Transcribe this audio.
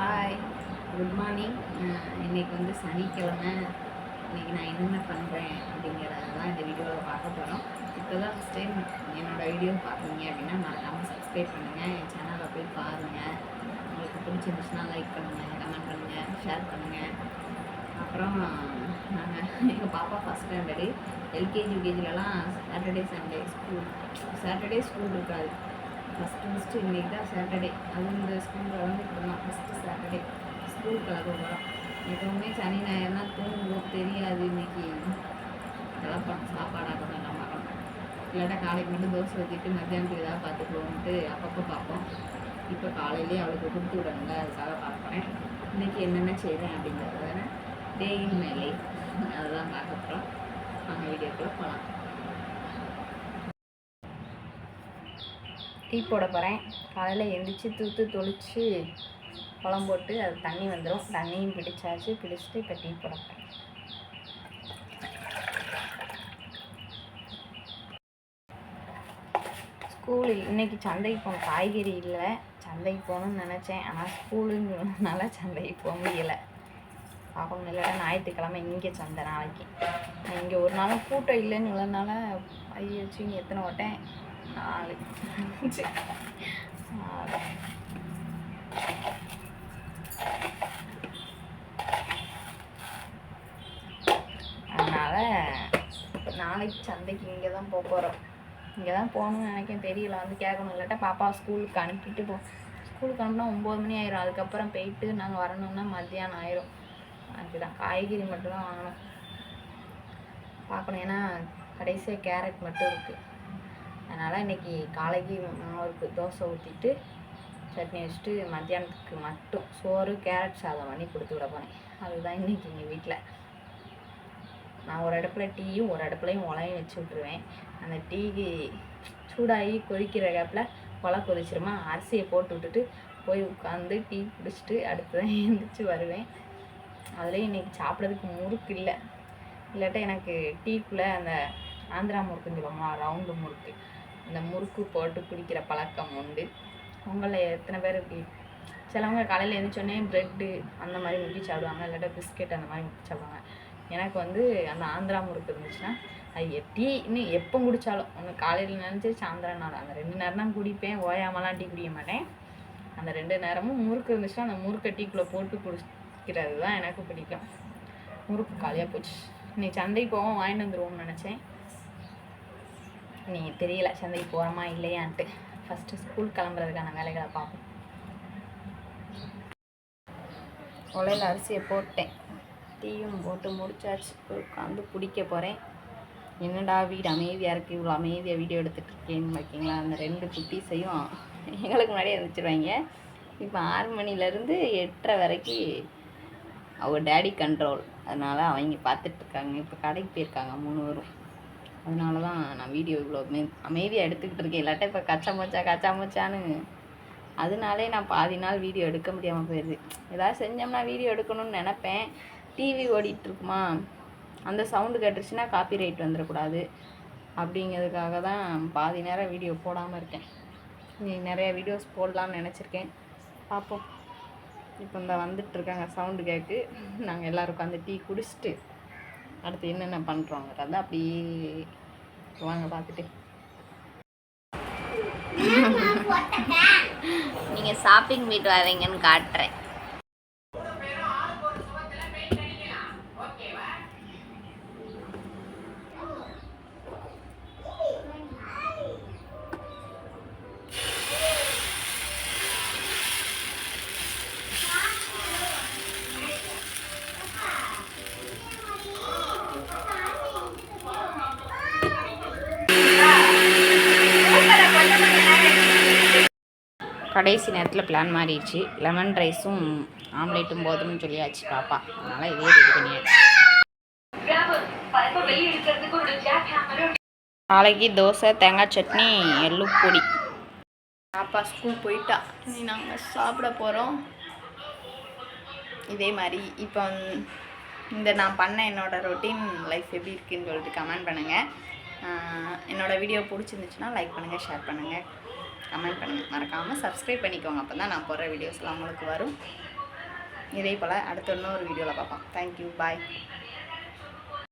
Hi, good morning. இன்றைக்கி வந்து சனிக்கிழமை. இன்றைக்கி நான் என்னென்ன பண்ணுறேன் அப்படிங்கிறதெல்லாம் இந்த வீடியோவில் பார்க்க போகிறோம். இப்போ தான் ஃபஸ்ட் டைம் என்னோடய வீடியோ பார்க்குறீங்க அப்படின்னா மறக்காமல் சப்ஸ்கிரைப் பண்ணுங்கள். என் சேனலை போய் பாருங்கள். உங்களுக்கு பிடிச்சிருந்துச்சுன்னா லைக் பண்ணுங்கள், கமெண்ட் பண்ணுங்கள், ஷேர் பண்ணுங்கள். அப்புறம் நாங்கள் எங்கள் பாப்பா ஃபஸ்ட் ஸ்டாண்டர்டு, எல்கேஜி யூகேஜிலலாம் சாட்டர்டே ஸ்கூல் இருக்காது. ஃபஸ்ட்டு இன்றைக்கி தான் சாட்டர்டே. அதுவும் இந்த ஸ்கூலில் வந்து இப்போ தான் ஃபஸ்ட்டு சாட்டர்டே ஸ்கூல் கலக்க போகிறோம். எப்போவுமே சனி ஞாயிறுனா தூங்கும்போது தெரியாது. இன்றைக்கி இதெல்லாம் சாப்பாடாக்கணும், எல்லாம் பார்க்கணும். இல்லாட்டா காலைக்கு மட்டும் தோசை ஊற்றிட்டு மத்தியானத்துக்கு ஏதாவது பார்த்துக்குவோன்ட்டு அப்பப்போ பார்ப்போம். இப்போ காலையிலேயே அவளுக்கு கொடுத்து விடணுங்க, அதுக்காக பார்க்குறேன். இன்றைக்கி என்னென்ன செய்கிறேன் அப்படிங்கிறத டே இன் மை லைஃப் அதெல்லாம் பார்க்க போகிறோம். நாங்கள் வீடியோக்குள்ளே போகலாம். டீ போட போகிறேன். காலையில் எழுந்திரிச்சி தூத்து தொளிச்சு குழம்பு போட்டு அது தண்ணி வந்துடும். தண்ணியும் பிடிச்சிட்டு இப்போ டீ போட போகிறேன். ஸ்கூல் இன்றைக்கி சந்தைக்கு போகணும். காய்கறி இல்லை, சந்தைக்கு போகணுன்னு நினச்சேன். ஆனால் ஸ்கூலுங்கிறதுனால சந்தைக்கு போக முடியலை. பார்க்கணும். இல்லைடா ஞாயிற்றுக்கிழமை இங்கே சந்தை நாளைக்கு. இங்கே ஒரு நாளும் கூட்டம் இல்லைன்னு இல்லைனால ஐயச்சு இங்கே எத்தனை ஓட்டேன் 4 அதனால் நாளைக்கு சந்தைக்கு இங்கே தான் போக போகிறோம். இங்கே தான் போகணும்னு நினைக்கிறேன். தெரியல, வந்து கேட்கணும். இல்லாட்டா பாப்பா ஸ்கூலுக்கு அனுப்பிட்டு ஸ்கூலுக்கு அனுப்பினா 9 மணி ஆயிரும். அதுக்கப்புறம் போயிட்டு நாங்கள் வரணுன்னா மத்தியானம் ஆயிரும். அதுதான் காய்கறி மட்டும்தான் வாங்கணும், பார்க்கணும். ஏன்னா கடைசியாக கேரட் மட்டும் இருக்குது. அதனால் இன்றைக்கி காலைக்கு மாவுக்கு தோசை ஊற்றிட்டு சட்னி வச்சுட்டு மத்தியானத்துக்கு மட்டும் சோறு கேரட் சாதம் பண்ணி கொடுத்து விட போனேன். அதுதான் இன்றைக்கி எங்கள் வீட்டில். நான் ஒரு அடுப்பில் டீயும் ஒரு அடுப்புலையும் உலையும் வச்சு விட்ருவேன். அந்த டீக்கு சூடாகி கொதிக்கிற கேப்பில் உலை கொதிச்சிருமா, அரிசியை போட்டு விட்டுட்டு போய் உட்காந்து டீ குடிச்சிட்டு அடுத்து தான் எழுந்திரிச்சு வருவேன். அதுலேயும் இன்றைக்கி சாப்பிட்றதுக்கு முறுக்கு இல்லை. இல்லாட்டா எனக்கு டீக்குள்ளே அந்த ஆந்திரா முறுக்குன்னு சொல்லுவாங்களா, ரவுண்டு முறுக்கு, அந்த முறுக்கு போட்டு குடிக்கிற பழக்கம் உண்டு. உங்களில் எத்தனை பேர் இப்படி? சிலவங்க காலையில் எழுந்திரிச்சோடனே ப்ரெட்டு அந்த மாதிரி முக்கி சாப்பிடுவாங்க, இல்லாட்டா பிஸ்கெட் அந்த மாதிரி முக்கி சாப்பிடுவாங்க. எனக்கு வந்து அந்த ஆந்திரா முறுக்கு இருந்துச்சுன்னா அது டீ இன்னும் எப்போ குடித்தாலும் ஒன்று காலையில் நினச்சி சாயந்தரம் நாள் அந்த 2 நேரம் தான் குடிப்பேன். ஓயாமலாம் டீ குடிக்க மாட்டேன். அந்த 2 நேரமும் முறுக்கு இருந்துச்சுன்னா அந்த முறுக்கை டீக்குள்ளே போட்டு குடிக்கிறது தான் எனக்கு பிடிக்கும். முறுக்கு காலியாக போச்சு. இன்னைக்கு சந்தைக்கு போவோம், வாங்கிட்டு வந்துடுவோம்னு நினச்சேன். நீ தெரியல சந்தைக்கு போகிறோமா இல்லையான்ட்டு. ஃபஸ்ட்டு ஸ்கூல் கிளம்புறதுக்கான வேலைகளை பார்ப்போம். உலையில் அரிசியை போட்டேன், டீயும் போட்டு முடிச்சாச்சு. உட்காந்து குடிக்க போகிறேன். என்னடா வீடு அமைதியாக இருக்குது, இவ்வளோ அமைதியாக வீடியோ எடுத்துகிட்டு இருக்கேன்னு பார்த்தீங்களா? அந்த 2 குட்டீஸையும் எங்களுக்கு முன்னாடியே எழுந்திரிச்சிருவாங்க. இப்போ 6 மணிலேருந்து 8:30 வரைக்கும் அவங்க டேடி கண்ட்ரோல். அதனால் அவங்க பார்த்துட்ருக்காங்க. இப்போ கடைக்கு போயிருக்காங்க 3 பேரும். அதனால தான் நான் வீடியோ இவ்வளோ அமைதியாக எடுத்துக்கிட்டு இருக்கேன். இல்லாட்டா இப்போ கச்சாமச்சான்னு அதனாலே நான் பாதி நாள் வீடியோ எடுக்க முடியாமல் போயிடுது. ஏதாவது செஞ்சோம்னா வீடியோ எடுக்கணும்னு நினப்பேன். டிவி ஓடிட்டுருக்குமா, அந்த சவுண்டு கேட்டுருச்சுன்னா காப்பிரைட் வந்துடக்கூடாது அப்படிங்கிறதுக்காக தான் பாதி நேரம் வீடியோ போடாமல் இருக்கேன். நிறைய வீடியோஸ் போடலான்னு நினச்சிருக்கேன், பார்ப்போம். இப்போ இந்த வந்துட்டுருக்காங்க, சவுண்டு கேட்டு நாங்கள் எல்லோரும் உட்காந்து டீ குடிச்சிட்டு அடுத்து என்னென்ன பண்ணுறோங்கிறத அப்படியே வாங்க பார்த்துட்டு. நீங்கள் ஷாப்பிங் போயிட்டு வரீங்கன்னு காட்டுறேன். கடைசி நேரத்தில் பிளான் மாறிடுச்சு. லெமன் ரைஸும் ஆம்லேட்டும் போதும்னு சொல்லியாச்சு பாப்பா. அதனால் இதே ரெடி பண்ணியாச்சு. நாளைக்கு தோசை, தேங்காய் சட்னி, எள்ளு பொடி. பாப்பா ஸ்கூல் போயிட்டா. இனி நாங்கள் சாப்பிட போகிறோம். இதே மாதிரி இப்போ இந்த நான் பண்ண என்னோடய ரொட்டீன் லைஃப் எப்படி இருக்குதுன்னு சொல்லிட்டு கமெண்ட் பண்ணுங்கள். என்னோடய வீடியோ பிடிச்சிருந்துச்சுன்னா லைக் பண்ணுங்கள், ஷேர் பண்ணுங்கள், கமெண்ட் பண்ணுங்கள். மறக்காமல் சப்ஸ்கிரைப் பண்ணிக்கோங்க. அப்போ தான் நான் போடுற வீடியோஸ்லாம் உங்களுக்கு வரும். இதே போல் அடுத்த இன்னொரு வீடியோவில் பார்ப்போம். தேங்க்யூ, பாய்.